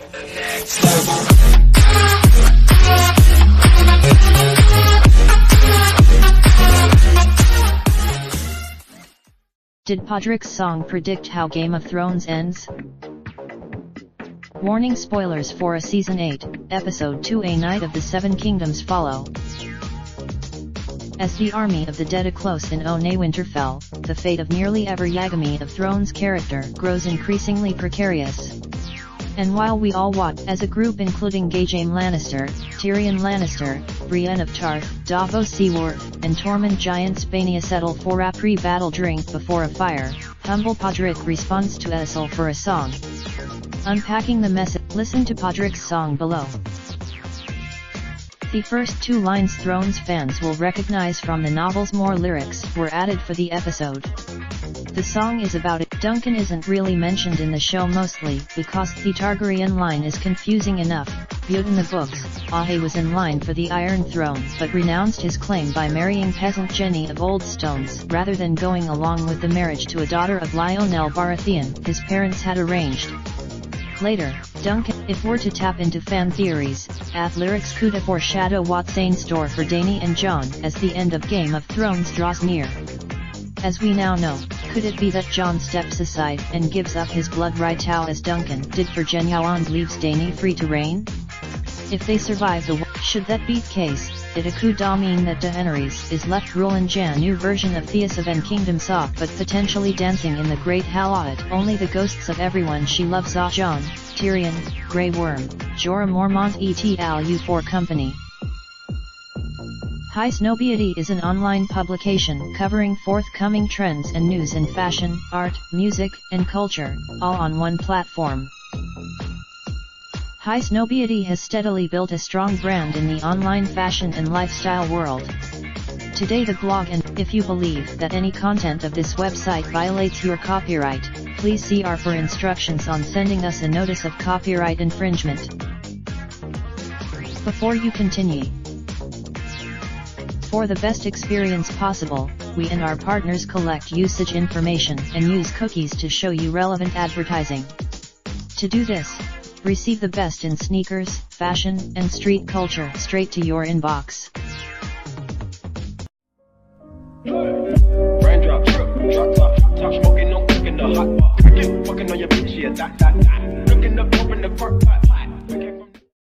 Did Podrick's song predict how Game of Thrones ends? Warning: spoilers for a Season 8, Episode 2. A Night of the Seven Kingdoms follow. As the army of the dead are close in One Winterfell, the fate of nearly every Game of Thrones character grows increasingly precarious. And while we all watch as a group, including Jaime Lannister, Tyrion Lannister, Brienne of Tarth, Davos Seaworth, and Tormund Giantsbane settle for a pre-battle drink before a fire, humble Podrick responds to Essel for a song. Unpacking the message, listen to Podrick's song below. The first two lines Thrones fans will recognize from the novel's more lyrics were added for the episode. The song is about it. Duncan isn't really mentioned in the show, mostly because the Targaryen line is confusing enough. Viewed in the books, Ahe was in line for the Iron Throne but renounced his claim by marrying peasant Jenny of Old Stones rather than going along with the marriage to a daughter of Lionel Baratheon his parents had arranged. Later, Duncan, if we're to tap into fan theories, lyrics could foreshadow what's in store for Dany and Jon as the end of Game of Thrones draws near. As we now know, could it be that Jon steps aside and gives up his blood right as Duncan did for Jenny and leaves Dany free to reign? If they survive the war, should that be the case, it could mean that Daenerys is left ruling Jan new version of Theas of N Kingdom Sock but potentially dancing in the Great Hall Audit. Only the ghosts of everyone she loves are Jon, Tyrion, Grey Worm, Jorah Mormont et.al. for company. High Snowbeauty is an online publication covering forthcoming trends and news in fashion, art, music, and culture, all on one platform. High Snowbeauty has steadily built a strong brand in the online fashion and lifestyle world. Today the blog, and if you believe that any content of this website violates your copyright, please see our for instructions on sending us a notice of copyright infringement. Before you continue, for the best experience possible, we and our partners collect usage information and use cookies to show you relevant advertising. To do this, receive the best in sneakers, fashion, and street culture straight to your inbox. Raindrop, drop top smoking, no cooking the hot pot. Fucking on your bitch, yeah, that. Looking up, open the park, pot.